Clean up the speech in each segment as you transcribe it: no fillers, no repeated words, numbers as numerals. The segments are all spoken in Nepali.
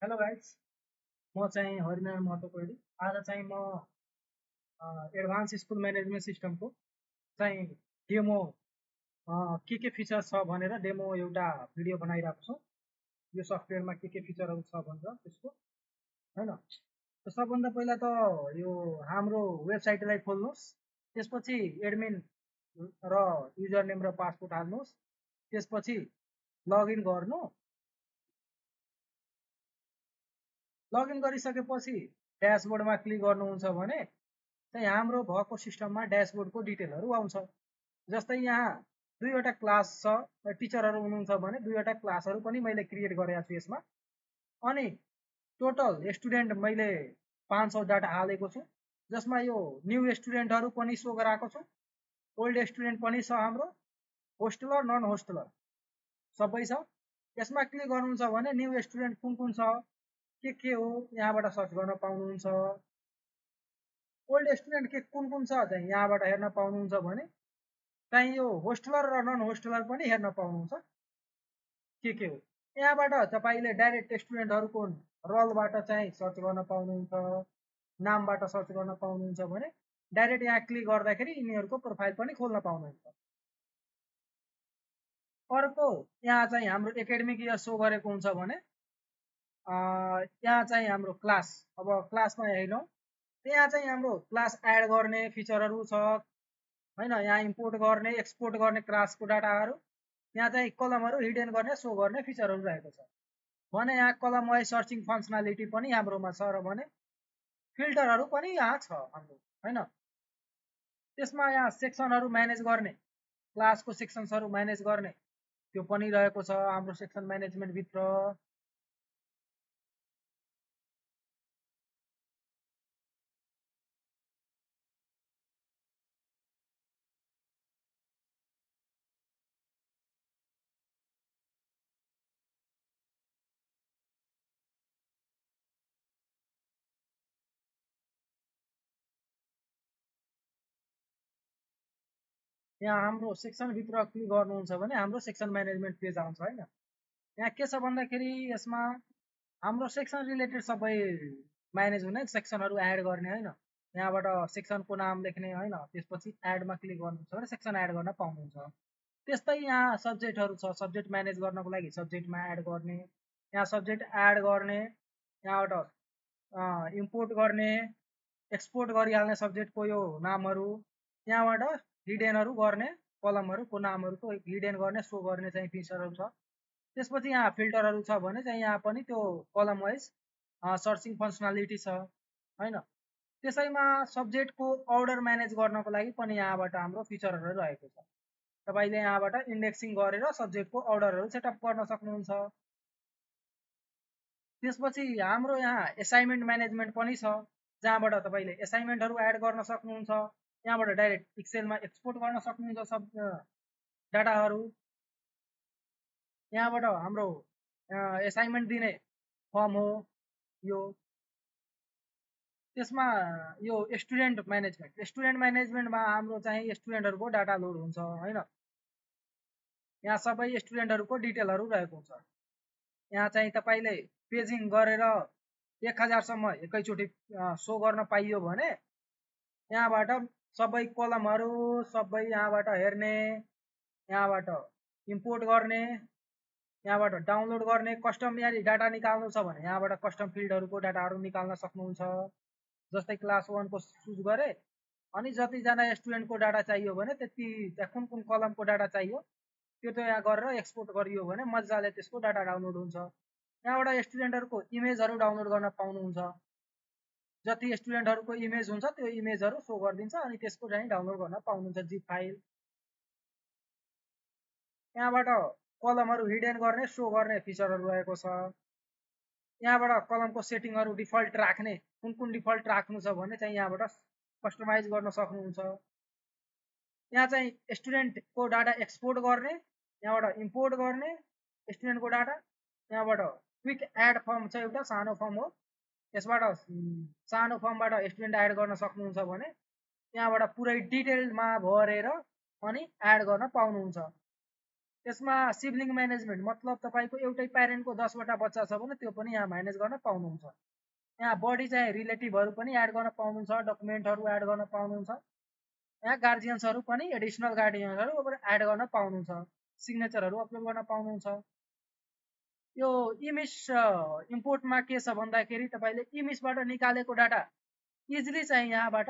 हेलो गाइस, म चाहिँ हरिनारायण महतो कोइली। आज चाहिँ म एडभान्स स्कुल म्यानेजमेन्ट सिस्टमको चाहिँ डेमो के फिचर छ भनेर डेमो एउटा भिडियो बनाइरहेको छु। यो सफ्टवेयरमा के फिचरहरू छ भनेर त्यसको होइन। सबभन्दा पहिला त यो हाम्रो वेबसाइटलाई खोल्नुहोस्। त्यसपछि एडमिन र युजर नेम र पासवर्ड हाल्नुहोस्। त्यसपछि लगइन गर्नु। लगइन गरिसकेपछि ड्यासबोर्डमा क्लिक गर्नुहुन्छ भने चाहिँ हाम्रो भएको सिस्टममा ड्यासबोर्डको डिटेलहरू आउँछ। जस्तै यहाँ दुईवटा क्लास छ, टिचरहरू हुनुहुन्छ भने दुईवटा क्लासहरू पनि मैले क्रिएट गरेको छु यसमा। अनि टोटल स्टुडेन्ट मैले 500 डाटा हालेको छु, जसमा यो न्यू स्टुडेन्टहरू पनि सो गराएको छु, ओल्ड स्टुडेन्ट पनि छ, हाम्रो होस्टेलर नन होस्टेलर सबै छ। यसमा क्लिक गर्नुहुन्छ भने न्यू स्टुडेन्ट कुन कुन छ के हो यहाँबाट सर्च गर्न पाउनुहुन्छ। ओल्ड स्टुडेन्ट के कुन कुन छ चाहिँ यहाँबाट हेर्न पाउनुहुन्छ भने चाहिँ यो होस्टेलर र नन होस्टेलर पनि हेर्न पाउनुहुन्छ के हो। यहाँबाट तपाईँले डाइरेक्ट स्टुडेन्टहरूको रोलबाट चाहिँ सर्च गर्न पाउनुहुन्छ, नामबाट सर्च गर्न पाउनुहुन्छ भने डाइरेक्ट यहाँ क्लिक गर्दाखेरि यिनीहरूको प्रोफाइल पनि खोल्न पाउनुहुन्छ। अर्को यहाँ चाहिँ हाम्रो एकाडेमिक इयर सो गरेको हुन्छ भने यहाँ चाहिँ हाम्रो क्लास, अब क्लासमा हेरौँ, यहाँ चाहिँ हाम्रो क्लास एड गर्ने फिचरहरू छ होइन। यहाँ इम्पोर्ट गर्ने एक्सपोर्ट गर्ने क्लासको डाटाहरू, यहाँ चाहिँ कलमहरू हिडन गर्ने सो गर्ने फिचरहरू रहेको छ भने यहाँ कलम वाइज सर्चिङ फङ्सनालिटी पनि हाम्रोमा छ र भने फिल्टरहरू पनि यहाँ छ हाम्रो होइन। त्यसमा यहाँ सेक्सनहरू म्यानेज गर्ने, क्लासको सेक्सन्सहरू म्यानेज गर्ने त्यो पनि रहेको छ हाम्रो सेक्सन म्यानेजमेन्टभित्र। यहाँ हाम्रो सेक्सनभित्र क्लिक गर्नुहुन्छ भने हाम्रो सेक्सन म्यानेजमेन्ट पेज आउँछ होइन। यहाँ के छ भन्दाखेरि यसमा हाम्रो सेक्सन रिलेटेड सबै म्यानेज हुने, सेक्सनहरू एड गर्ने होइन। यहाँबाट सेक्सनको नाम लेख्ने होइन, त्यसपछि एडमा क्लिक गर्नुहुन्छ भने सेक्सन एड गर्न पाउनुहुन्छ। त्यस्तै यहाँ सब्जेक्टहरू छ, सब्जेक्ट म्यानेज गर्नको लागि सब्जेक्टमा एड गर्ने, यहाँ सब्जेक्ट एड गर्ने, यहाँबाट इम्पोर्ट गर्ने एक्सपोर्ट गरिहाल्ने सब्जेक्टको यो नामहरू, यहाँबाट हिडेनहरू गर्ने कलमहरूको नामहरूको हिडेन गर्ने सो गर्ने चाहिँ फिचरहरू छ। त्यसपछि यहाँ फिल्टरहरू छ भने चाहिँ यहाँ पनि त्यो कलम वाइज सर्चिङ फङ्सनालिटी छ होइन। त्यसैमा सब्जेक्टको अर्डर म्यानेज गर्नको लागि पनि यहाँबाट हाम्रो फिचरहरू रहेको छ। तपाईँले यहाँबाट इन्डेक्सिङ गरेर सब्जेक्टको अर्डरहरू सेटअप गर्न सक्नुहुन्छ। त्यसपछि हाम्रो यहाँ एसाइनमेन्ट म्यानेजमेन्ट पनि छ, जहाँबाट तपाईँले एसाइनमेन्टहरू एड गर्न सक्नुहुन्छ। यहाँबाट डाइरेक्ट एक्सेलमा एक्सपोर्ट गर्न सक्नुहुन्छ सब डाटाहरू। यहाँबाट हाम्रो एसाइनमेन्ट दिने फर्म हो यो। त्यसमा यो स्टुडेन्ट म्यानेजमेन्टमा हाम्रो चाहिँ स्टुडेन्टहरूको डाटा लोड हुन्छ होइन। यहाँ सबै स्टुडेन्टहरूको डिटेलहरू रहेको हुन्छ। यहाँ चाहिँ तपाईँले पेजिङ गरेर 1000सम्म एकैचोटि सो गर्न पाइयो भने यहाँबाट सबै कलमहरू सबै यहाँबाट हेर्ने, यहाँबाट इम्पोर्ट गर्ने, यहाँबाट डाउनलोड गर्ने, कस्टम यदि डाटा निकाल्नु छ भने यहाँबाट कस्टम फिल्डहरूको डाटाहरू निकाल्न सक्नुहुन्छ। जस्तै क्लास 1 को चुज गरे अनि जतिजना स्टुडेन्टको डाटा चाहियो भने त्यति कुन कुन कलमको डाटा चाहियो त्यो यहाँ गरेर एक्सपोर्ट गरियो भने मजाले त्यसको डाटा डाउनलोड हुन्छ। यहाँबाट स्टुडेन्टहरूको इमेजहरू डाउनलोड गर्न पाउनुहुन्छ। जति स्टुडेन्टहरूको इमेज हुन्छ त्यो इमेजहरू सो गरिदिन्छ अनि त्यसको चाहिँ डाउनलोड गर्न पाउनुहुन्छ जिप फाइल। यहाँबाट कलमहरू हिडेन गर्ने सो गर्ने फिचरहरू रहेको छ। यहाँबाट कलमको सेटिङहरू डिफल्ट राख्ने, कुन कुन डिफल्ट राख्नु छ भने चाहिँ यहाँबाट कस्टमाइज गर्न सक्नुहुन्छ। यहाँ चाहिँ स्टुडेन्टको डाटा एक्सपोर्ट गर्ने, यहाँबाट इम्पोर्ट गर्ने स्टुडेन्टको डाटा। यहाँबाट क्विक एड फर्म छ, एउटा सानो फर्म हो, यसबाट सानो फर्मबाट स्टुडेन्ट एड गर्न सक्नुहुन्छ भने यहाँबाट पुरै डिटेलमा भरेर अनि एड गर्न पाउनुहुन्छ। यसमा सिब्लिङ म्यानेजमेन्ट मतलब तपाईँको एउटै प्यारेन्टको 10 वटा बच्चा छ भने त्यो पनि यहाँ म्यानेज गर्न पाउनुहुन्छ। यहाँ बढी चाहिँ रिलेटिभहरू पनि एड गर्न पाउनुहुन्छ, डकुमेन्टहरू एड गर्न पाउनुहुन्छ। यहाँ गार्जियन्सहरू पनि एडिसनल गार्जियन्सहरू एड गर्न पाउनुहुन्छ, सिग्नेचरहरू अपलोड गर्न पाउनुहुन्छ। यो इमेज इम्पोर्टमा के छ भन्दाखेरि तपाईँले इमेजबाट निकालेको डाटा इजिली चाहिँ यहाँबाट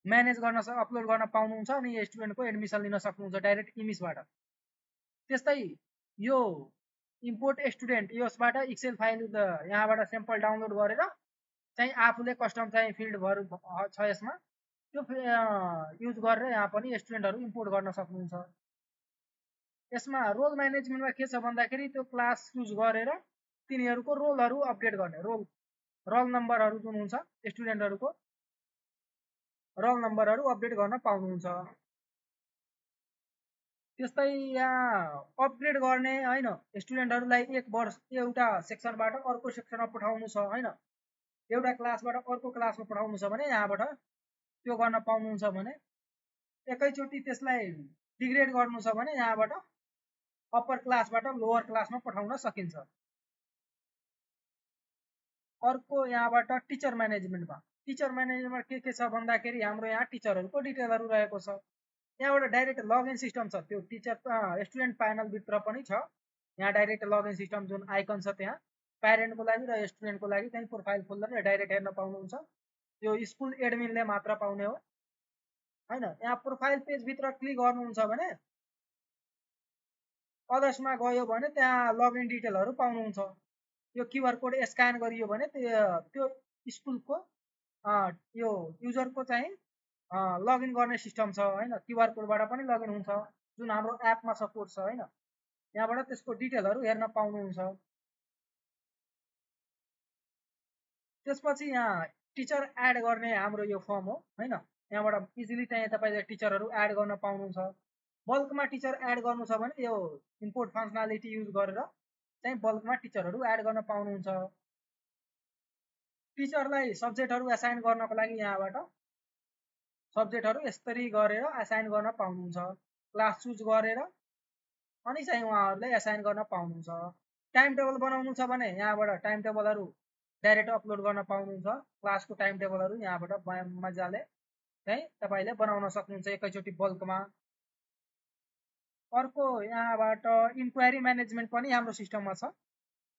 म्यानेज गर्न अपलोड गर्न पाउनुहुन्छ अनि स्टुडेन्टको एडमिसन लिन सक्नुहुन्छ डाइरेक्ट इमेजबाट। त्यस्तै यो इम्पोर्ट स्टुडेन्ट यसबाट एक्सेल फाइल यहाँबाट स्याम्पल डाउनलोड गरेर चाहिँ आफूले कस्टम चाहिँ फिल्डहरू छ यसमा त्यो युज गरेर यहाँ पनि स्टुडेन्टहरू इम्पोर्ट गर्न सक्नुहुन्छ। यसमा रोल म्यानेजमेन्टमा के छ भन्दाखेरि त्यो क्लास चुज गरेर तिनीहरूको रोलहरू अपडेट गर्ने, रोल नम्बरहरू जुन हुन्छ स्टुडेन्टहरूको रोल नम्बरहरू अपडेट गर्न पाउनुहुन्छ। त्यस्तै यहाँ अपग्रेड गर्ने हैन, स्टुडेन्टहरूलाई एक वर्ष एउटा सेक्सनबाट अर्को सेक्सनमा पठाउनु छ हैन, एउटा क्लासबाट अर्को क्लासमा पठाउनु छ भने यहाँबाट त्यो गर्न पाउनुहुन्छ भने एकैचोटि त्यसलाई डिग्रेड गर्नु छ भने यहाँबाट अप्पर क्लासबाट लोवर क्लासमा पठाउन सकिन्छ। अर्को यहाँबाट टिचर म्यानेजमेन्टमा के छ भन्दाखेरि हाम्रो यहाँ टिचरहरूको डिटेलहरू रहेको छ। यहाँबाट डाइरेक्ट लगइन सिस्टम छ, त्यो टिचर स्टुडेन्ट प्यानलभित्र पनि छ। यहाँ डाइरेक्ट लगइन सिस्टम जुन आइकन छ त्यहाँ प्यारेन्टको लागि र स्टुडेन्टको लागि चाहिँ प्रोफाइल खोलेर डाइरेक्ट हेर्न पाउनुहुन्छ। यो स्कुल एडमिनले मात्र पाउने हो हैन। यहाँ प्रोफाइल पेजभित्र क्लिक गर्नुहुन्छ भने अदर्समा गयो भने त्यहाँ लगइन डिटेलहरू पाउनुहुन्छ। यो क्युआर कोड स्क्यान गरियो भने त्यो स्कुलको यो युजरको चाहिँ लगइन गर्ने सिस्टम छ हैन। क्युआर कोडबाट पनि लगइन हुन्छ जुन हाम्रो एपमा सपोर्ट छ हैन। यहाँबाट त्यसको डिटेलहरू हेर्न पाउनुहुन्छ। त्यसपछि यहाँ टिचर एड गर्ने हाम्रो यो फर्म हो हैन। यहाँबाट इजिली चाहिँ तपाईँले टिचरहरू एड गर्न पाउनुहुन्छ। बल्कमा टिचर एड गर्नु छ भने यो इम्पोर्ट फङ्सनालिटी युज गरेर चाहिँ बल्कमा टिचरहरू एड गर्न पाउनुहुन्छ। टिचरलाई सब्जेक्टहरू एसाइन गर्नको लागि यहाँबाट सब्जेक्टहरू यसरी गरेर एसाइन गर्न पाउनुहुन्छ। क्लास चुज गरेर अनि चाहिँ उहाँहरूले एसाइन गर्न पाउनुहुन्छ। टाइम टेबल बनाउनु छ भने यहाँबाट टाइम टेबलहरू डाइरेक्ट अपलोड गर्न पाउनुहुन्छ। क्लासको टाइम टेबलहरू यहाँबाट मजाले चाहिँ तपाईँले बनाउन सक्नुहुन्छ एकैचोटि बल्कमा। अर्को यहाँबाट इन्क्वायरी म्यानेजमेन्ट पनि हाम्रो सिस्टममा छ।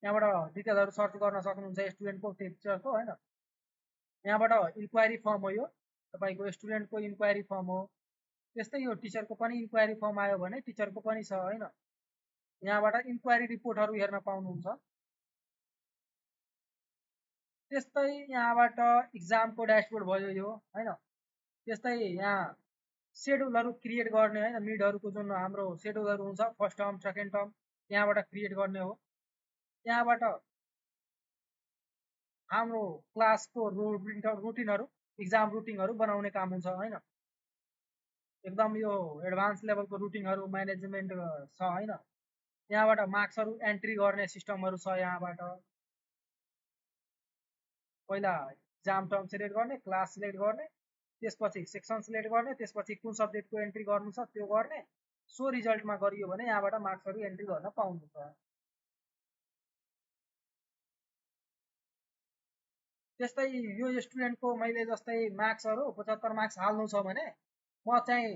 यहाँबाट डिटेलहरू सर्च गर्न सक्नुहुन्छ स्टुडेन्टको टिचरको हैन। यहाँबाट इन्क्वायरी फर्म हो यो तपाईँको स्टुडेन्टको इन्क्वायरी फर्म हो। त्यस्तै यो टिचरको पनि इन्क्वायरी फर्म आयो भने टिचरको पनि छ हैन। यहाँबाट इन्क्वायरी रिपोर्टहरू हेर्न पाउनुहुन्छ। त्यस्तै यहाँबाट इक्जामको ड्यासबोर्ड भयो यो हैन। त्यस्तै यहाँ सेड्युलहरू क्रिएट गर्ने हैन, मिडहरूको जुन हाम्रो सेड्युलहरू हुन्छ फर्स्ट टर्म सेकेन्ड टर्म यहाँबाट क्रिएट गर्ने हो। यहाँबाट हाम्रो क्लासको रुटिनहरू इक्जाम रुटिनहरू बनाउने काम हुन्छ हैन। एकदम यो एडभान्स लेभलको रुटिनहरू म्यानेजमेन्ट छ हैन। यहाँबाट मार्क्सहरू एन्ट्री गर्ने सिस्टमहरू छ। यहाँबाट पहिला इक्जाम टर्म सिलेक्ट गर्ने, क्लास सिलेक्ट गर्ने, त्यसपछि सेक्सन सिलेक्ट गर्ने, त्यसपछि कुन सब्जेक्टको एन्ट्री गर्नु छ त्यो गर्ने। सो रिजल्टमा गरियो भने यहाँबाट मार्क्सहरू एन्ट्री गर्न पाउनुहुन्छ। त्यस्तै यो स्टुडेन्टको मैले जस्तै मार्क्सहरू 75 मार्क्स हाल्नु छ भने म चाहिँ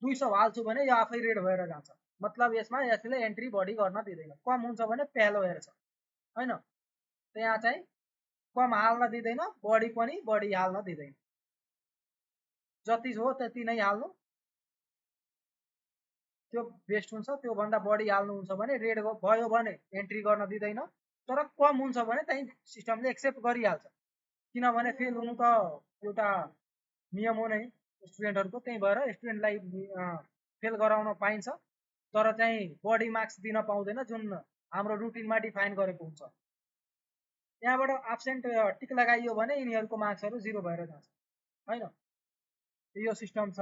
200 हाल्छु भने यो आफै रेड भएर जान्छ। मतलब यसमा यसले एन्ट्री बढी गर्न दिँदैन। कम हुन्छ भने पेलो हेर्छ हैन। त्यहाँ चाहिँ कम हाल्न दिँदैन, बढी पनि बढी हाल्न दिँदैन। जति हो त्यति नै हाल्नु त्यो बेस्ट हुन्छ। त्योभन्दा बढी हाल्नुहुन्छ भने रेड भयो भने एन्ट्री गर्न दिँदैन, तर कम हुन्छ भने चाहिँ सिस्टमले एक्सेप्ट गरिहाल्छ। किनभने फेल हुनु त एउटा नियम हो नै स्टुडेन्टहरूको, त्यही भएर स्टुडेन्टलाई फेल गराउन पाइन्छ तर चाहिँ बढी मार्क्स दिन पाउँदैन जुन हाम्रो रुटिनमा डिफाइन गरेको हुन्छ। यहाँबाट एब्सेन्ट टिक लगाइयो भने यिनीहरूको मार्क्सहरू 0 भएर जान्छ हैन। यो सिस्टम छ।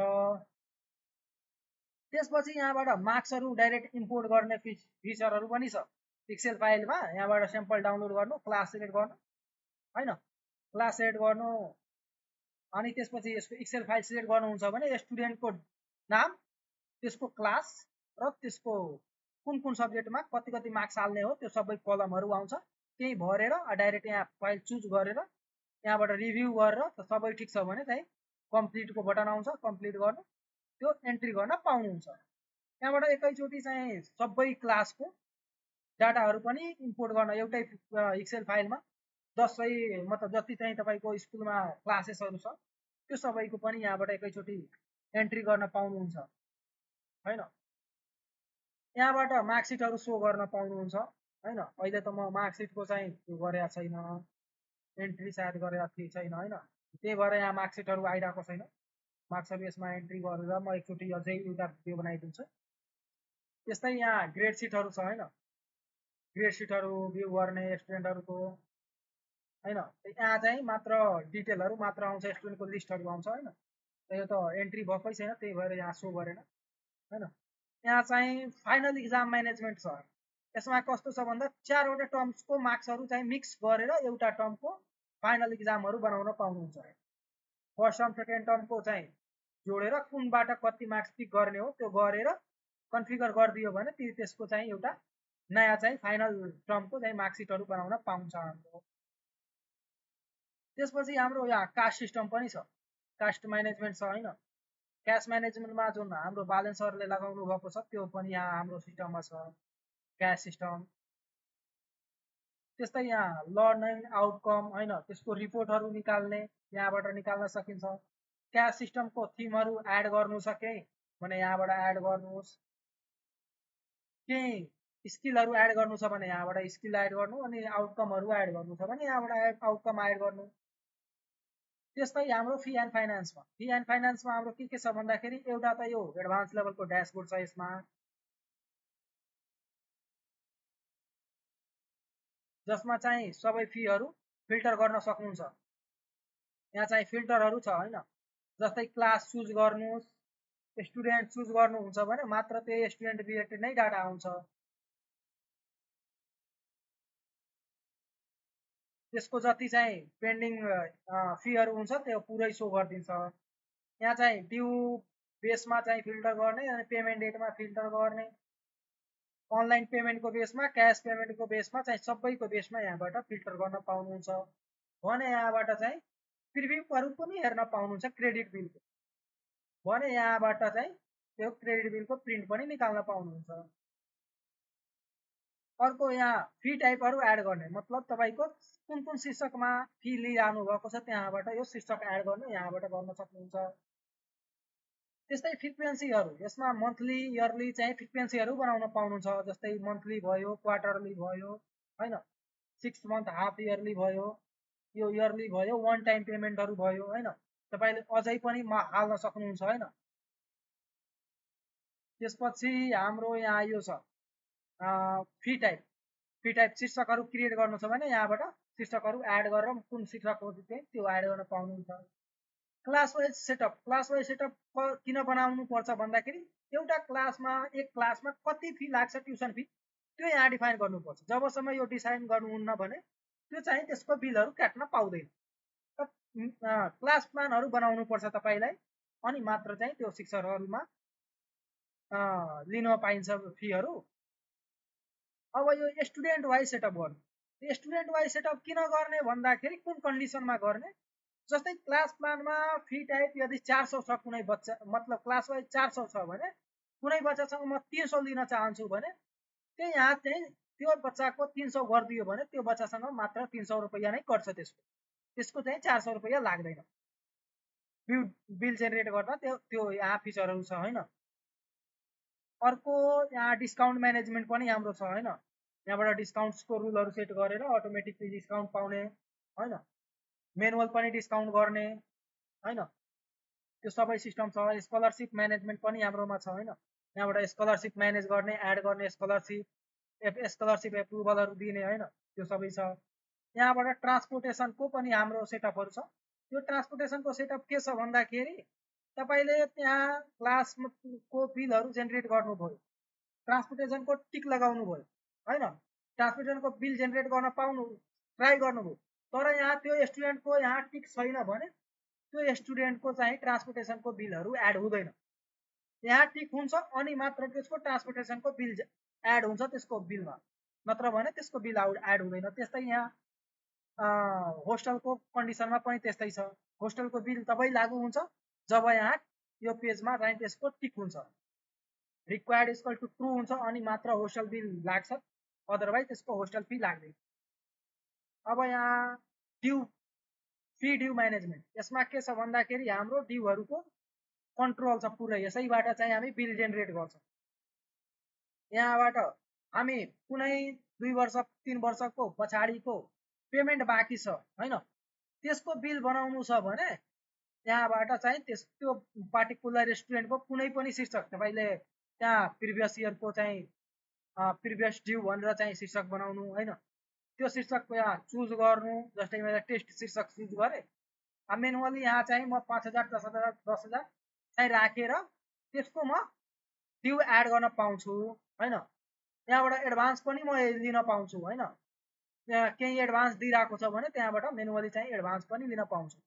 त्यसपछि यहाँबाट मार्क्सहरू डाइरेक्ट इम्पोर्ट गर्ने फिचरहरू पनि छ एक्सेल फाइलमा। यहाँबाट स्याम्पल डाउनलोड गर्नु, क्लास सिलेक्ट गर्नु हैन, क्लास सिलेक्ट गर्नु अनि त्यसपछि यसको एक्सेल फाइल सिलेक्ट गर्नुहुन्छ भने स्टुडेन्टको नाम, त्यसको क्लास र त्यसको कुन कुन सब्जेक्टमा कति कति मार्क्स हाल्ने हो त्यो सबै कलमहरू आउँछ। त्यही भरेर डाइरेक्ट यहाँ फाइल चुज गरेर यहाँबाट रिभ्यू गरेर सबै ठिक छ भने चाहिँ कम्प्लिटको बटन आउँछ, कम्प्लिट गर्नु त्यो एन्ट्री गर्न पाउनुहुन्छ। त्यहाँबाट एकैचोटि चाहिँ सबै क्लासको डाटाहरू पनि इम्पोर्ट गर्न एउटै एक्सेल फाइलमा मतलब जति चाहिँ तपाईँको स्कुलमा क्लासेसहरू छ त्यो सबैको पनि यहाँबाट एकैचोटि एन्ट्री गर्न पाउनुहुन्छ होइन। यहाँबाट मार्कसिटहरू सो गर्न पाउनुहुन्छ होइन। अहिले त म मार्कसिटको चाहिँ त्यो गरेको छैन, एन्ट्री सायद गरेको थिएँ छैन होइन, त्यही भएर यहाँ मार्कसिटहरू आइरहेको छैन। मार्क्सहरू यसमा एन्ट्री गरेर म एकचोटि अझै एउटा भिडियो बनाइदिन्छु। त्यस्तै यहाँ ग्रेड सिटहरू छ होइन, ग्रेड सिटहरू भ्यू गर्ने स्टुडेन्टहरूको होइन। यहाँ चाहिँ मात्र डिटेलहरू मात्र आउँछ, स्टुडेन्टको लिस्टहरू आउँछ होइन। यो त एन्ट्री भएकै छैन त्यही भएर यहाँ सो गरेन होइन। यहाँ चाहिँ फाइनल इक्जाम म्यानेजमेन्ट छ। यसमा कस्तो छ भन्दा 4वटा टर्म्सको मार्क्सहरू चाहिँ मिक्स गरेर एउटा टर्मको फाइनल इक्जामहरू बनाउन पाउनुहुन्छ। फर्स्ट टर्म सेकेन्ड टर्मको चाहिँ जोडेर कुनबाट कति मार्क्स पिक गर्ने हो त्यो गरेर कन्फिगर गरिदियो भने त्यसको चाहिँ एउटा नयाँ चाहिँ फाइनल टर्मको चाहिँ मार्कसिटहरू बनाउन पाउँछ हाम्रो। त्यसपछि हाम्रो यहाँ कास्ट सिस्टम पनि छ, कास्ट म्यानेजमेन्ट छ होइन। क्यास म्यानेजमेन्टमा जुन हाम्रो बालन सरले लगाउनु भएको छ त्यो पनि यहाँ हाम्रो सिस्टममा छ, क्यास सिस्टम। त्यस्तै यहाँ लर्निङ आउटकम होइन, त्यसको रिपोर्टहरू निकाल्ने यहाँबाट निकाल्न सकिन्छ। क्यास सिस्टमको थिमहरू एड गर्नु छ केही भने यहाँबाट एड गर्नुहोस्, केही स्किलहरू एड गर्नु छ भने यहाँबाट स्किल एड गर्नु, अनि आउटकमहरू एड गर्नु छ भने यहाँबाट आउटकम एड गर्नु। त्यस्तै हाम्रो फी एन्ड फाइनेन्समा हाम्रो के छ भन्दाखेरि एउटा त यो एडभान्स लेभलको ड्यासबोर्ड छ, यसमा जसमा चाहिँ सबै फीहरू फिल्टर गर्न सक्नुहुन्छ। यहाँ चाहिँ फिल्टरहरू छ होइन, जस्तै क्लास चुज गर्नुहोस्, स्टुडेन्ट चुज गर्नुहुन्छ भने मात्र त्यही स्टुडेन्ट रिलेटेड नै डाटा आउँछ। त्यसको जति चाहिँ पेन्डिङ फीहरू हुन्छ त्यो पुरै सो गरिदिन्छ। यहाँ चाहिँ ड्यू बेसमा चाहिँ फिल्टर गर्ने अनि पेमेन्ट डेटमा फिल्टर गर्ने, अनलाइन पेमेन्टको बेसमा, क्यास पेमेन्टको बेसमा चाहिँ सबैको बेसमा यहाँबाट फिल्टर गर्न पाउनुहुन्छ भने यहाँबाट चाहिँ प्रिभ्यूहरू पनि हेर्न पाउनुहुन्छ क्रेडिट बिलको भने यहाँबाट चाहिँ त्यो क्रेडिट बिलको प्रिन्ट पनि निकाल्न पाउनुहुन्छ। अर्को यहाँ फी टाइपहरू एड गर्ने, मतलब तपाईँको कुन कुन शीर्षकमा फी लिइरहनु भएको छ त्यहाँबाट यो शीर्षक एड गर्न यहाँबाट गर्न सक्नुहुन्छ। त्यस्तै फ्रिक्वेन्सीहरू, यसमा मन्थली इयरली चाहिँ फ्रिक्वेन्सीहरू बनाउन पाउनुहुन्छ, जस्तै मन्थली भयो, क्वार्टरली भयो होइन, 6 मन्थ हाफ इयरली भयो, यो इयरली भयो, वान टाइम पेमेन्टहरू भयो होइन। तपाईँले अझै पनि हाल्न सक्नुहुन्छ होइन। त्यसपछि हाम्रो यहाँ यो छ फी टाइप शीर्षकहरू क्रिएट गर्नु छ भने यहाँबाट शीर्षकहरू एड गरेर कुन शीर्षक हो चाहिँ त्यो एड गर्न पाउनुहुन्छ। क्लास वाइज सेटअप किन बनाउनु पर्छ भन्दाखेरि एउटा क्लासमा एक क्लासमा कति फी लाग्छ ट्युसन फी त्यो यहाँ डिफाइन गर्नुपर्छ। जबसम्म यो डिसाइन गर्नुहुन्न भने त्यो चाहिँ त्यसको बिलहरू काट्न पाउँदैन। क्लास प्लानहरू बनाउनु पर्छ तपाईँलाई, अनि मात्र चाहिँ त्यो शिक्षकहरूमा लिन पाइन्छ फीहरू। अब यो स्टुडेन्ट वाइज सेटअप गर्नु, स्टुडेन्ट वाइज सेटअप किन गर्ने भन्दाखेरि कुन कन्डिसनमा गर्ने, जस्तै क्लास प्लानमा फी टाइप यदि 400 छ कुनै बच्चा, मतलब क्लास वाइज 400 छ भने कुनै बच्चासँग म 300 लिन चाहन्छु भने त्यही यहाँ चाहिँ त्यो बच्चाको 300 गरिदियो भने त्यो बच्चासँग मात्र 300 रुपियाँ नै कट्छ, त्यसको चाहिँ 400 रुपियाँ लाग्दैन बिल जेनेरेट गर्दा। त्यो यहाँ फिचरहरू छ होइन। अर्को यहाँ डिस्काउन्ट म्यानेजमेन्ट पनि हाम्रो छ होइन। यहाँबाट डिस्काउन्ट्सको रुलहरू सेट गरेर अटोमेटिकली डिस्काउन्ट पाउने होइन, मेनुअल पनि डिस्काउन्ट गर्ने होइन, त्यो सबै सिस्टम छ। स्कलरसिप म्यानेजमेन्ट पनि हाम्रोमा छ होइन। यहाँबाट स्कलरसिप म्यानेज गर्ने, एड गर्ने, स्कलरसिप एप्रुभलहरू दिने होइन, त्यो सबै छ। यहाँबाट ट्रान्सपोर्टेसनको पनि हाम्रो सेटअपहरू छ। यो ट्रान्सपोर्टेसनको सेटअप के छ भन्दाखेरि तपाईँले त्यहाँ क्लासको बिलहरू जेनेरेट गर्नुभयो, ट्रान्सपोर्टेसनको टिक लगाउनु भयो होइन, ट्रान्सपोर्टेसनको बिल जेनेरेट गर्न ट्राई गर्नुभयो, तर यहाँ त्यो स्टुडेन्टको यहाँ टिक छैन भने त्यो स्टुडेन्टको चाहिँ ट्रान्सपोर्टेसनको बिलहरू एड हुँदैन। यहाँ टिक हुन्छ अनि मात्र त्यसको ट्रान्सपोर्टेसनको बिल एड हुन्छ त्यसको बिलमा, नत्र भने त्यसको बिल एड हुँदैन। त्यस्तै यहाँ होस्टलको कन्डिसनमा पनि त्यस्तै छ। होस्टलको बिल तबै लागू हुन्छ जब यहाँ यो पेजमा चाहिँ त्यसको टिक हुन्छ, रिक्वायर्ड इक्वल टु ट्रु हुन्छ अनि मात्र होस्टल बिल लाग्छ, अदरवाइज त्यसको होस्टल फी लाग्दैन। अब यहाँ ड्यू फी ड्यू म्यानेजमेन्ट, यसमा के छ भन्दाखेरि हाम्रो ड्यूहरूको कन्ट्रोल छ पुरै। यसैबाट चाहिँ हामी बिल जेनेरेट गर्छौँ। यहाँबाट हामी कुनै 2 वर्ष 3 वर्षको पछाडिको पेमेन्ट बाँकी छ हैन, त्यसको बिल बनाउनु छ भने यहाँबाट चाहिँ त्यो पार्टिकुलर रेस्टुरेन्टको कुनै पनि शीर्षक तपाईँले त्यहाँ प्रिभियस इयरको चाहिँ प्रिभियस ड्यू भनेर चाहिँ शीर्षक बनाउनु हैन, त्यो शीर्षक यहाँ चुज गर्नु। जस्तै मैले टेस्ट शीर्षक चुज गरेँ, मेनुअली यहाँ चाहिँ म 5000 10,000 10,000 चाहिँ राखेर त्यसको म ड्यू एड गर्न पाउँछु हैन। यहाँबाट एडभान्स पनि म लिन पाउँछु हैन, त्यहाँ केही एडभान्स दिइरहेको छ भने त्यहाँबाट मेनुअली चाहिँ एडभान्स पनि लिन पाउँछु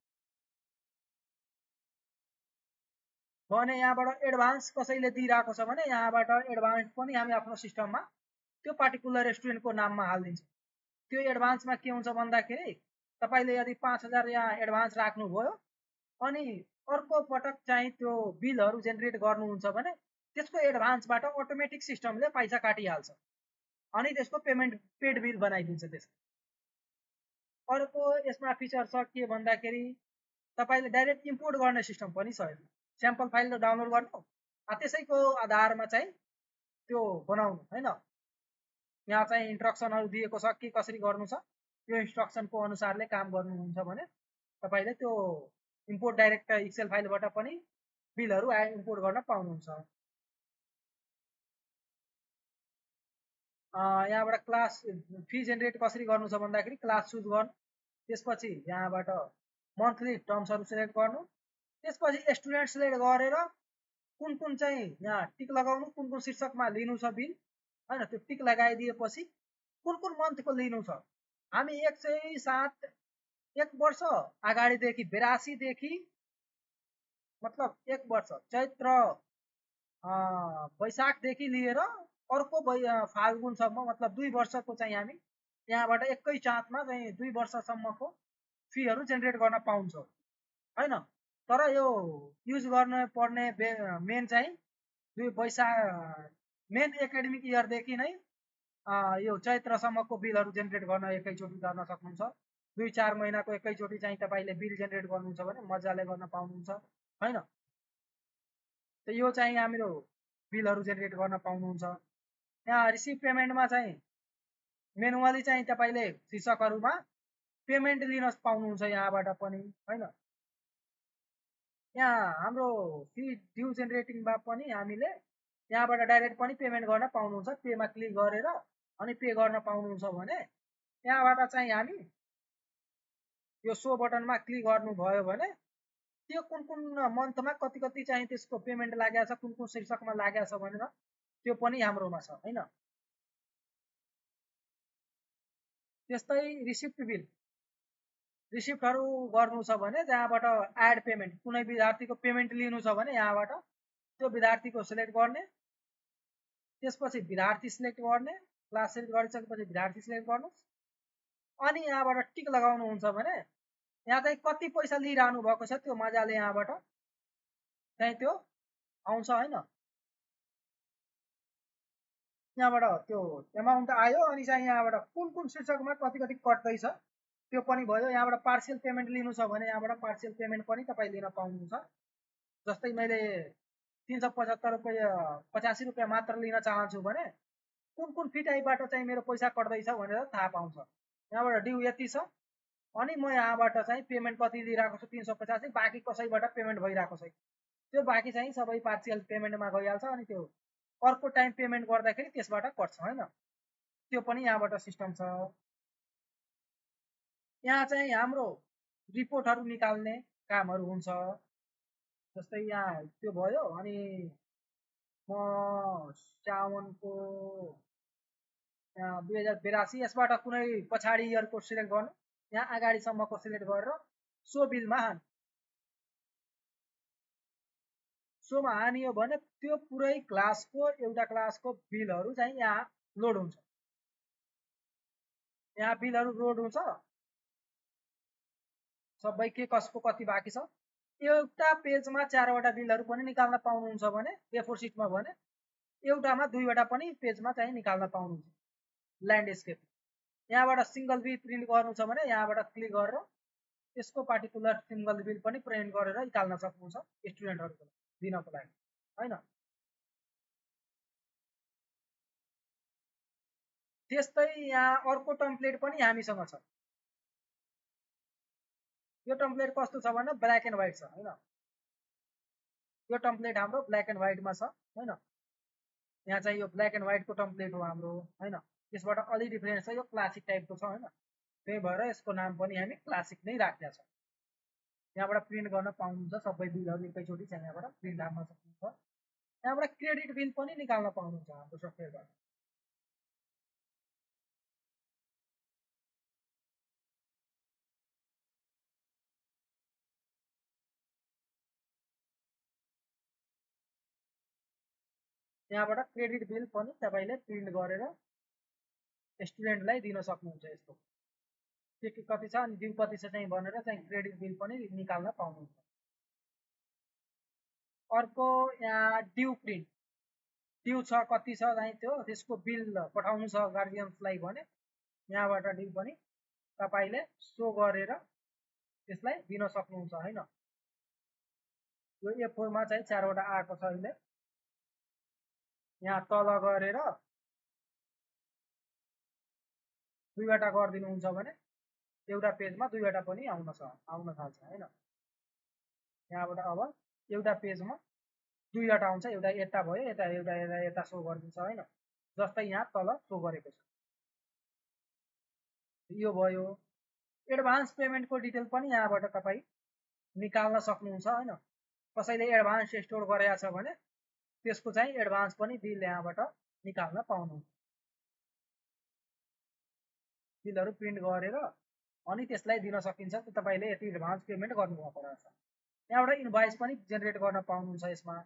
भने। यहाँबाट एडभान्स कसैले दिइरहेको छ भने यहाँबाट एडभान्स पनि हामी आफ्नो सिस्टममा त्यो पार्टिकुलर रेस्टुरेन्टको नाममा हालिदिन्छौँ। त्यो एडभान्समा के हुन्छ भन्दाखेरि तपाईँले यदि 5000 यहाँ एडभान्स राख्नुभयो अनि अर्को पटक चाहिँ त्यो बिलहरू जेनेरेट गर्नुहुन्छ भने त्यसको एडभान्सबाट अटोमेटिक सिस्टमले पैसा काटिहाल्छ अनि त्यसको पेमेन्ट पेड बिल बनाइदिन्छ। त्यसको अर्को यसमा फिचर छ के भन्दाखेरि तपाईँले डाइरेक्ट इम्पोर्ट गर्ने सिस्टम पनि छ। स्याम्पल फाइल डाउनलोड गर्नु, त्यसैको आधारमा चाहिँ त्यो बनाउनु हैन। यहाँ चाहिँ इन्स्ट्रक्सनहरू दिएको छ के कसरी गर्नु छ, त्यो इन्स्ट्रक्सनको अनुसारले काम गर्नुहुन्छ भने तपाईँले त्यो इम्पोर्ट डाइरेक्ट एक्सेल फाइलबाट पनि बिलहरू इम्पोर्ट गर्न पाउनुहुन्छ। यहाँबाट क्लास फी जेनेरेट कसरी गर्नु छ भन्दाखेरि क्लास चुज गर्नु, त्यसपछि यहाँबाट मन्थली टर्म्सहरू सिलेक्ट गर्नु, त्यसपछि स्टुडेन्ट सिलेक्ट गरेर कुन कुन चाहिँ यहाँ टिक लगाउनु, कुन कुन शीर्षकमा लिनु छ बिल हैन। त्यो टिक लगाइदिएपछि कुन कुन मन्थको लिनु छ, हामी 1 वर्ष अगाडिदेखि 82 देखि मतलब 1 वर्ष चैत्र वैशाखदेखि लिएर अर्को फाल्गुनसम्म मतलब 2 वर्षको चाहिँ हामी यहाँबाट एकै चाँचमा चाहिँ 2 वर्षसम्मको फीहरू जेनेरेट गर्न पाउँछौँ हैन। तर यो युज गर्न पर्ने मेन चाहिँ मेन एकाडेमिक इयरदेखि नै यो चैत्रसम्मको बिलहरू जेनेरेट गर्न एकैचोटि गर्न सक्नुहुन्छ। 2-4 महिनाको एकैचोटि चाहिँ तपाईँले बिल जेनेरेट गर्नुहुन्छ भने मजाले गर्न पाउनुहुन्छ हैन। त यो चाहिँ हाम्रो बिलहरू जेनेरेट गर्न पाउनुहुन्छ। यहाँ रिसिभ पेमेन्टमा चाहिँ मेनुअली चाहिँ तपाईँले शीर्षकहरूमा पेमेन्ट लिन पाउनुहुन्छ यहाँबाट पनि हैन। यहाँ हाम्रो फी ड्यू जेनेरेटिङमा पनि हामीले यहाँबाट डाइरेक्ट पनि पेमेन्ट गर्न पाउनुहुन्छ। पेमा क्लिक गरेर अनि पे गर्न पाउनुहुन्छ भने यहाँबाट चाहिँ हामी यो सो बटनमा क्लिक गर्नुभयो भने त्यो कुन कुन मन्थमा कति कति चाहिँ त्यसको पेमेन्ट लागेको छ, कुन कुन शीर्षकमा लागेको छ भनेर त्यो पनि हाम्रोमा छ हैन। त्यस्तै रिसिप्ट बिल, रिसिप्टहरू गर्नु छ भने त्यहाँबाट एड पेमेन्ट, कुनै विद्यार्थीको पेमेन्ट लिनु छ भने यहाँबाट त्यो विद्यार्थीको सिलेक्ट गर्ने, त्यसपछि विद्यार्थी सिलेक्ट गर्ने, क्लास सिलेक्ट गरिसकेपछि विद्यार्थी सिलेक्ट गर्नुहोस् अनि यहाँबाट टिक लगाउनुहुन्छ भने यहाँ चाहिँ कति पैसा लिइरहनु भएको छ त्यो मजाले यहाँबाट चाहिँ त्यो आउँछ हैन। यहाँबाट त्यो एमाउन्ट आयो अनि चाहिँ यहाँबाट कुन कुन शीर्षकमा कति कति कट्दैछ त्यो पनि भयो। यहाँबाट पार्शियल पेमेन्ट लिनु छ भने यहाँबाट पार्शियल पेमेन्ट पनि तपाईँ लिन पाउनुहुन्छ। जस्तै मैले 375 रुपियाँ 85 रुपियाँ मात्र लिन चाहन्छु भने कुन कुन फी टाइपबाट चाहिँ मेरो पैसा कट्दैछ भनेर थाहा पाउँछ। यहाँबाट ड्यू यति छ अनि म यहाँबाट चाहिँ पेमेन्ट कति लिइरहेको छु 385, बाँकी कसैबाट पेमेन्ट भइरहेको छैन, त्यो बाँकी चाहिँ सबै पार्शियल पेमेन्टमा गइहाल्छ अनि त्यो अर्को टाइम पेमेन्ट गर्दाखेरि त्यसबाट कट्छ हैन। त्यो पनि यहाँबाट सिस्टम छ। यहाँ चाहिँ हाम्रो रिपोर्टहरू निकाल्ने कामहरू हुन्छ। जस्तै यहाँ त्यो भयो अनि म साउनको 2082 यसबाट कुनै पछाडि इयरको सिलेक्ट गर्नु, यहाँ अगाडिसम्मको सिलेक्ट गरेर सो सोमा हानियो भने त्यो पुरै क्लासको एउटा क्लासको बिलहरू चाहिँ यहाँ लोड हुन्छ। यहाँ बिलहरू लोड हुन्छ, सबै के कसको कति बाँकी छ। एउटा पेजमा 4वटा बिलहरू पनि निकाल्न पाउनुहुन्छ भने A4 सिटमा भने एउटामा 2वटा पनि पेजमा चाहिँ निकाल्न पाउनुहुन्छ ल्यान्डस्केप। यहाँबाट सिंगल बिल प्रिन्ट गर्नु छ भने यहाँबाट क्लिक गरेर त्यसको पार्टिकुलर सिंगल बिल पनि प्रिन्ट गरेर निकाल्न सक्नुहुन्छ स्टुडेन्टहरुको दिनको लागि हैन। त्यस्तै यहाँ अर्को टेम्प्लेट पनि हामीसँग छ। यो टेम्प्लेट कस्तो छ भने ब्ल्याक एन्ड व्हाइट छ हैन। यो टेम्प्लेट हाम्रो ब्ल्याक एन्ड व्हाइटमा छ हैन। यहाँ चाहिँ यो ब्ल्याक एन्ड व्हाइटको टेम्प्लेट हो हाम्रो हैन। त्यसबाट अलि डिफरेन्स छ, यो क्लासिक टाइपको छ हैन। त्यही भएर यसको नाम पनि हामी क्लासिक नै राखेका छौँ। यहाँबाट प्रिन्ट गर्न पाउनुहुन्छ सबै बिलहरू एकैचोटि चाहिँ यहाँबाट प्रिन्ट गर्न सक्नुहुन्छ। यहाँबाट क्रेडिट बिल पनि निकाल्न पाउनुहुन्छ हाम्रो सफ्टवेयरबाट। यहाँबाट क्रेडिट बिल पनि तपाईले प्रिन्ट गरेर स्टुडेन्टलाई दिन सक्नुहुन्छ। यस्तो के कति छ अनि ड्यू कति छ चाहिँ भनेर चाहिँ क्रेडिट बिल पनि निकाल्न पाउनुहुन्छ। अर्को यहाँ ड्यू प्रिन्ट, ड्यू छ कति छ चाहिँ त्यो त्यसको बिल पठाउनु छ गार्जियन्सलाई भने यहाँबाट ड्यू पनि तपाईले सो गरेर त्यसलाई दिन सक्नुहुन्छ हैन। यो A4 मा चाहिँ 4वटा आएको छ अहिले। यहाँ तल गरेर 2वटा गरिदिनुहुन्छ भने एउटा पेजमा 2वटा पनि आउन थाल्छ हैन। यहाँबाट अब एउटा पेजमा 2वटा आउँछ, एउटा यता भयो यता एउटा यता सो गरिदिन्छ हैन। जस्तै यहाँ तल सो गरेको छ। यो भयो। एडभान्स पेमेन्टको डिटेल पनि यहाँबाट तपाई निकाल्न सक्नुहुन्छ हैन। कसैले एडभान्स स्टोर गरेको छ भने त्यसको चाहिँ एडभान्स पनि बिल यहाँबाट निकाल्न पाउनुहुन्छ। बिलहरू प्रिन्ट गरेर अनि त्यसलाई दिन सकिन्छ। तपाईले यति एडभान्स पेमेन्ट गर्नुभएको रहेछ। यहाँबाट इनभॉइस पनि जेनेरेट गर्न पाउनुहुन्छ यसमा।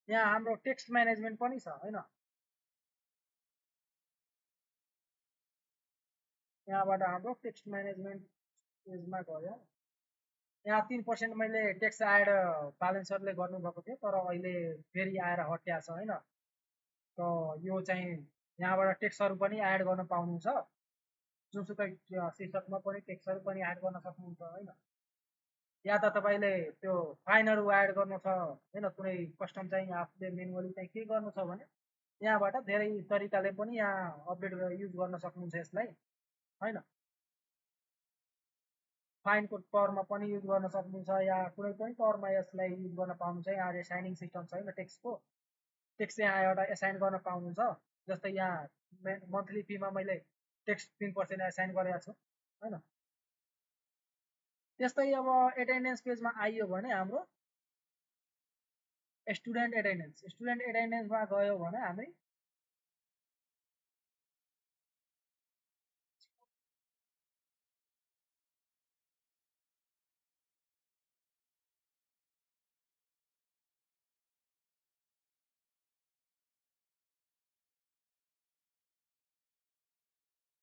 यहाँ हाम्रो टेक्स्ट म्यानेजमेन्ट पनि छ हैन। यहाँबाट हाम्रो टेक्स्ट म्यानेजमेन्ट पेजमा गयो। यहाँ 3% मैले टेक्स्ट एड बालेन्सरले गर्नुभएको थियो, तर अहिले फेरि आएर हट्या छ हैन। त यो चाहिँ यहाँबाट टेक्स्टहरु पनि एड गर्न पाउनुहुन्छ। जुनसुकै शीर्षकमा पनि टेक्स्टहरु पनि एड गर्न सक्नुहुन्छ हैन। या त तपाईले त्यो फाइनहरु एड गर्नु छ हैन, कुनै कस्टम चाहिँ आफूले म्यानुअली चाहिँ के गर्नु छ भने यहाँबाट धेरै तरिकाले पनि यहाँ अपडेट युज गर्न सक्नुहुन्छ यसलाई हैन। फाइनको टर्ममा पनि युज गर्न सक्नुहुन्छ या कुनै पनि टर्ममा यसलाई युज गर्न पाउनुहुन्छ। यहाँ एसाइनिङ सिस्टम छ हैन टेक्स्टको। टेक्स्ट यहाँ एउटा एसाइन गर्न पाउनुहुन्छ। जस्तै यहाँ मन्थली फीमा मैले टेक्स्ट 3% एसाइन गरेको छु हैन। त्यस्तै अब एटेन्डेन्स पेजमा आइयो भने हाम्रो स्टुडेन्ट एटेन्डेन्समा गयो भने हामी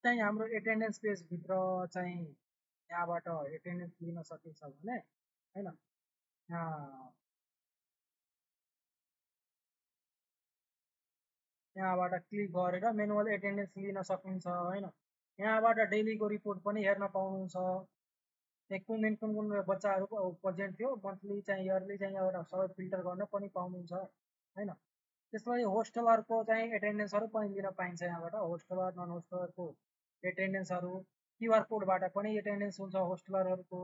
चाहिँ हाम्रो एटेन्डेन्स पेज भित्र चाहिँ यहाँबाट एटेन्डेन्स लिन सकिन्छ भने हैन। यहाँबाट क्लिक गरेर म्यानुअल एटेन्डेन्स लिन सकिन्छ हैन। यहाँबाट डेलीको रिपोर्ट पनि हेर्न पाउनुहुन्छ। कुन दिन कुन बच्चाहरु प्रेजेन्ट थियो, मन्थली चाहिँ इयरली चाहिँ एउटा सबै फिल्टर गर्न पनि पाउनुहुन्छ हैन। त्यसपछि होस्टलहरुको चाहिँ एटेन्डेन्सहरु पनि लिन पाइन्छ यहाँबाट। होस्टलर नन होस्टलरको एटेन्डेन्सहरु क्यूआर कोडबाट पनि एटेन्डेन्स हुन्छ होस्टलरहरुको।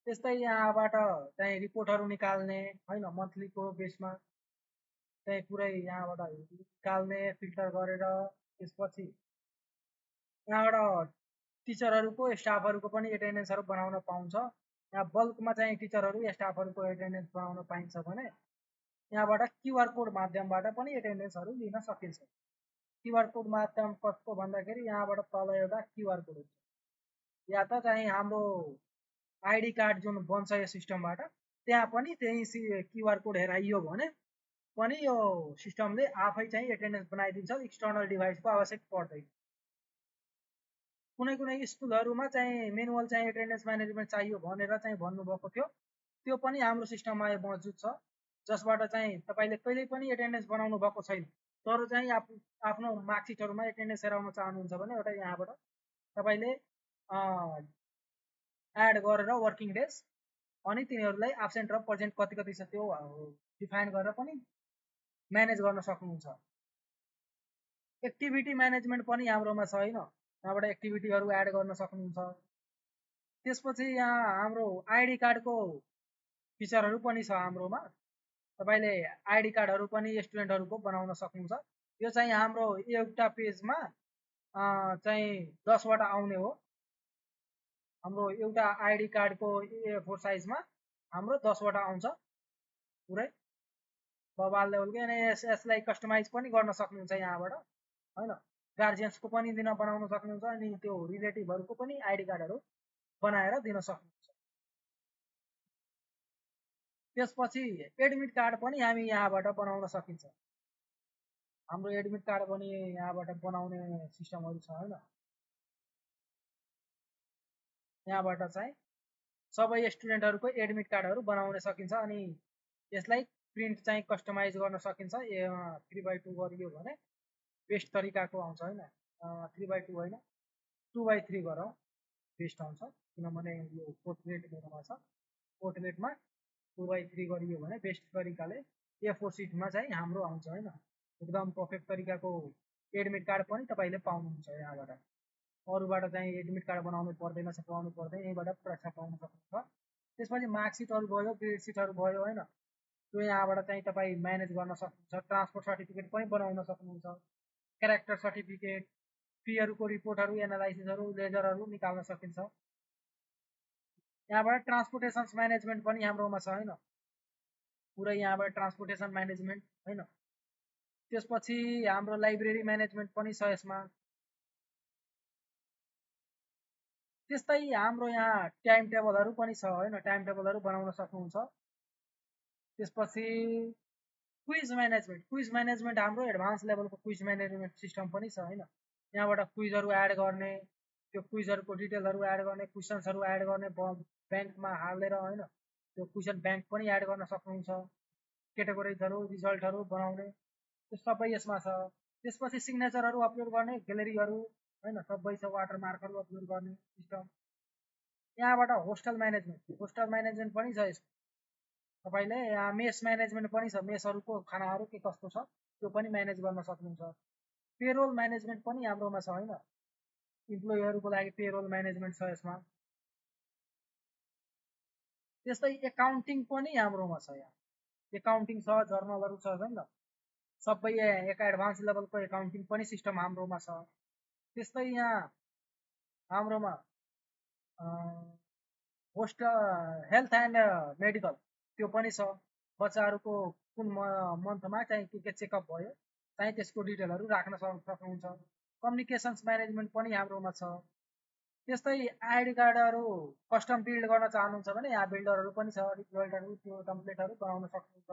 त्यस्तै यहाँबाट चाहिँ रिपोर्टहरु निकाल्ने हैन, मन्थलीको बेसमा चाहिँ पुरै यहाँबाट निकाल्ने फिल्टर गरेर त्यसपछि यहाँबाट टिचरहरुको स्टाफहरुको पनि एटेन्डेन्सहरु बनाउन पाउँछ। यहाँ बल्कमा चाहिँ टिचरहरू स्टाफहरूको एटेन्डेन्स बनाउन पाइन्छ भने यहाँबाट क्युआर कोड माध्यमबाट पनि एटेन्डेन्सहरू लिन सकिन्छ। क्युआर कोड माध्यम कस्तो भन्दाखेरि यहाँबाट तल एउटा क्युआर कोड हुन्छ, या त चाहिँ हाम्रो आइडी कार्ड जुन बन्छ यो सिस्टमबाट त्यहाँ पनि त्यही क्युआर कोड हेराइयो भने पनि यो सिस्टमले आफै चाहिँ एटेन्डेन्स बनाइदिन्छ, एक्सटर्नल डिभाइसको आवश्यक पर्दैन। कुनै कुनै स्कुलहरूमा चाहिँ मेनुअल चाहिँ एटेन्डेन्स म्यानेजमेन्ट चाहियो भनेर चाहिँ भन्नुभएको थियो, त्यो पनि हाम्रो सिस्टममा मौजुद छ, जसबाट चाहिँ तपाईँले कहिल्यै पनि एटेन्डेन्स बनाउनु भएको छैन तर चाहिँ आफ्नो मार्कसिटहरूमा एटेन्डेन्स हेराउन चाहनुहुन्छ भने एउटा यहाँबाट तपाईँले एड गरेर वर्किङ डेज अनि तिनीहरूलाई एब्सेन्ट र प्रेजेन्ट कति कति छ त्यो डिफाइन गरेर पनि म्यानेज गर्न सक्नुहुन्छ। एक्टिभिटी म्यानेजमेन्ट पनि हाम्रोमा छ होइन, यहाँबाट एक्टिभिटीहरू एड गर्न सक्नुहुन्छ। त्यसपछि यहाँ हाम्रो आइडी कार्डको फिचरहरू पनि छ हाम्रोमा, तपाईँले आइडी कार्डहरू पनि स्टुडेन्टहरूको बनाउन सक्नुहुन्छ। यो चाहिँ हाम्रो एउटा पेजमा चाहिँ 10वटा आउने हो। हाम्रो एउटा आइडी कार्डको A4 साइजमा हाम्रो 10वटा आउँछ पुरै बबाल लेभलको। अनि यसलाई कस्टमाइज पनि गर्न सक्नुहुन्छ यहाँबाट होइन, गार्जियन्सको पनि दिन बनाउन सक्नुहुन्छ अनि त्यो रिलेटिभहरूको पनि आइडी कार्डहरू बनाएर दिन सक्नुहुन्छ। त्यसपछि एडमिट कार्ड पनि हामी यहाँबाट बनाउन सकिन्छ। हाम्रो एडमिट कार्ड पनि यहाँबाट बनाउने सिस्टमहरू छ होइन, यहाँबाट चाहिँ सबै स्टुडेन्टहरूको एडमिट कार्डहरू बनाउन सकिन्छ अनि यसलाई प्रिन्ट चाहिँ कस्टमाइज गर्न सकिन्छ। 3x2 गरियो भने बेस्ट तरिकाको आउँछ होइन, 3x2 होइन 2x3 गरौँ बेस्ट आउँछ, किनभने यो पोर्ट्रेट मेरोमा छ। पोर्ट्रेटमा 2x3 गरियो भने बेस्ट तरिकाले A4 सिटमा चाहिँ हाम्रो आउँछ होइन, एकदम पर्फेक्ट तरिकाको एडमिट कार्ड पनि तपाईँले पाउनुहुन्छ यहाँबाट। अरूबाट चाहिँ एडमिट कार्ड बनाउनु पर्दैन, छपाउनु पर्दैन, यहीँबाट पुरा पाउन सक्नुहुन्छ। त्यसपछि मार्कसिटहरू भयो, ग्रेड सिटहरू भयो होइन, त्यो यहाँबाट चाहिँ तपाईँ म्यानेज गर्न सक्नुहुन्छ। ट्रान्सपोर्ट सर्टिफिकेट पनि बनाउन सक्नुहुन्छ, क्यारेक्टर सर्टिफिकेट, फीहरूको रिपोर्टहरू, एनालाइसिसहरू, लेजरहरू निकाल्न सकिन्छ। यहाँबाट ट्रान्सपोर्टेसन म्यानेजमेन्ट पनि हाम्रोमा छ होइन, पुरै यहाँबाट ट्रान्सपोर्टेसन म्यानेजमेन्ट होइन। त्यसपछि हाम्रो लाइब्रेरी म्यानेजमेन्ट पनि छ यसमा। त्यस्तै हाम्रो यहाँ टाइम टेबलहरू पनि छ होइन, टाइम टेबलहरू बनाउन सक्नुहुन्छ। त्यसपछि क्विज म्यानेजमेन्ट हाम्रो एडभान्स लेभलको क्विज म्यानेजमेन्ट सिस्टम पनि छ होइन, यहाँबाट क्विजहरू एड गर्ने, त्यो क्विजहरूको डिटेलहरू एड गर्ने, क्वेसन्सहरू एड गर्ने ब्याङ्कमा हालेर होइन, त्यो क्वेसन ब्याङ्क पनि एड गर्न सक्नुहुन्छ। क्याटेगोरिजहरू रिजल्टहरू बनाउने त्यो सबै यसमा छ। त्यसपछि सिग्नेचरहरू अपलोड गर्ने, ग्यालेरीहरू होइन सबै छ, वाटरमार्कहरू अपलोड गर्ने सिस्टम। यहाँबाट होस्टल म्यानेजमेन्ट पनि छ यसमा, तपाईँले यहाँ मेस म्यानेजमेन्ट पनि छ, मेसहरूको खानाहरू के कस्तो छ त्यो पनि म्यानेज गर्न सक्नुहुन्छ। पेरोल म्यानेजमेन्ट पनि हाम्रोमा छ होइन, इम्प्लोइहरूको लागि पेरोल म्यानेजमेन्ट छ यसमा। त्यस्तै एकाउन्टिङ पनि हाम्रोमा छ, यहाँ एकाउन्टिङ छ, जर्नलहरू छ होइन, सबै एक एडभान्स लेभलको एकाउन्टिङ पनि सिस्टम हाम्रोमा छ। त्यस्तै यहाँ हाम्रोमा हेल्थ एन्ड मेडिकल त्यो पनि छ, बच्चाहरूको कुन मन्थमा चाहिँ के चेकअप भयो चाहिँ त्यसको डिटेलहरू राख्न सक्नुहुन्छ। कम्युनिकेसन्स म्यानेजमेन्ट पनि हाम्रोमा छ। त्यस्तै आइडी कार्डहरू कस्टम बिल्ड गर्न चाहनुहुन्छ भने यहाँ बिल्डरहरू पनि छ, रिजल्टहरू त्यो टम्प्लेटहरू बनाउन सक्नुहुन्छ।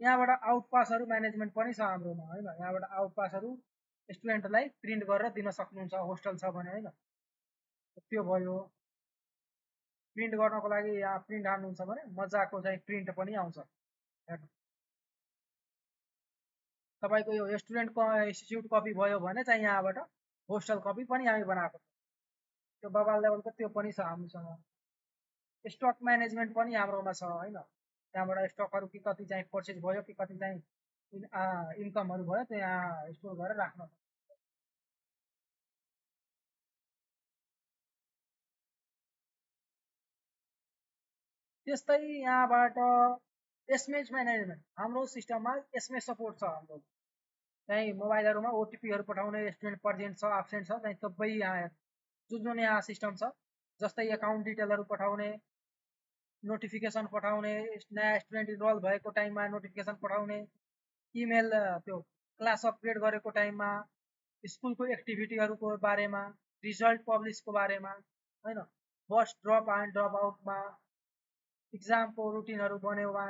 यहाँबाट आउटपासहरू म्यानेजमेन्ट पनि छ हाम्रोमा होइन, यहाँबाट आउटपासहरू स्टुडेन्टलाई प्रिन्ट गरेर दिन सक्नुहुन्छ, होस्टल छ भने होइन, त्यो भयो। प्रिन्ट गर्नको लागि यहाँ प्रिन्ट हाल्नुहुन्छ भने मजाको चाहिँ प्रिन्ट पनि आउँछ। तपाईँको यो स्टुडेन्टको इन्स्टिट्युट कपी भयो भने चाहिँ यहाँबाट होस्टल कपी पनि हामी बनाएको छ, त्यो बबाल लेभलको त्यो पनि छ हामीसँग। स्टक म्यानेजमेन्ट पनि हाम्रोमा छ होइन, त्यहाँबाट स्टकहरू के कति चाहिँ पर्चेज भयो, के कति चाहिँ इन्कमहरू भयो त्यो यहाँ स्टोर गरेर राख्न। त्यस्तै यहाँबाट एसएमएस म्यानेजमेन्ट, हाम्रो सिस्टममा एसएमएस सपोर्ट छ हाम्रो, चाहिँ मोबाइलहरूमा ओटिपीहरू पठाउने, स्टुडेन्ट प्रेजेन्ट छ एब्सेन्ट छ चाहिँ सबै यहाँ जुन यहाँ सिस्टम छ जस्तै एकाउन्ट डिटेलहरू पठाउने, नोटिफिकेसन पठाउने, नयाँ स्टुडेन्ट इनरोल भएको टाइममा नोटिफिकेसन पठाउने, इमेल त्यो क्लास अपग्रेड गरेको टाइममा, स्कुलको एक्टिभिटीहरूको बारेमा, रिजल्ट पब्लिसको बारेमा होइन, बस ड्रप एन्ड ड्रप आउटमा, इक्जामको रुटिनहरू बन्योमा,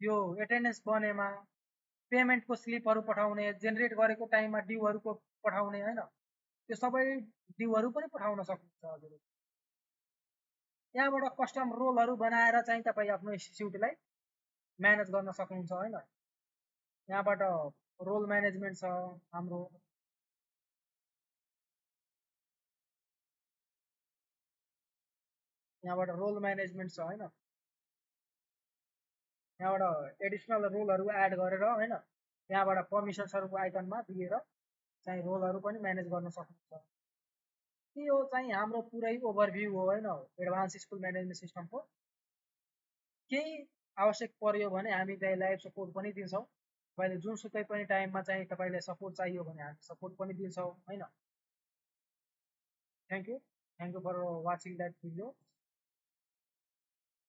यो एटेन्डेन्स बनेमा, पेमेन्टको स्लिपहरू पठाउने, जेनेरेट गरेको टाइममा ड्युहरूको पठाउने होइन, त्यो सबै ड्युहरू पनि पठाउन सक्नुहुन्छ हजुर। यहाँबाट कस्टम रोलहरू बनाएर चाहिँ तपाईँ आफ्नो इन्स्टिच्युटलाई म्यानेज गर्न सक्नुहुन्छ होइन। यहाँबाट रोल म्यानेजमेन्ट छ हाम्रो, यहाँबाट रोल म्यानेजमेन्ट छ होइन। यहाँबाट एडिसनल रोलहरू एड गरेर होइन, यहाँबाट पर्मिसन्सहरूको आइकनमा दिएर चाहिँ रोलहरू पनि म्यानेज गर्न सक्नुहुन्छ। यो चाहिँ हाम्रो पुरै ओभरभ्यू हो होइन एडभान्स स्कुल म्यानेजमेन्ट सिस्टमको। केही आवश्यक पर्यो भने हामी चाहिँ लाइभ सपोर्ट पनि दिन्छौँ। तपाईँले जुनसुकै पनि टाइममा चाहिँ तपाईँलाई सपोर्ट चाहियो भने हामी सपोर्ट पनि दिन्छौँ होइन। Thank you for watching that video.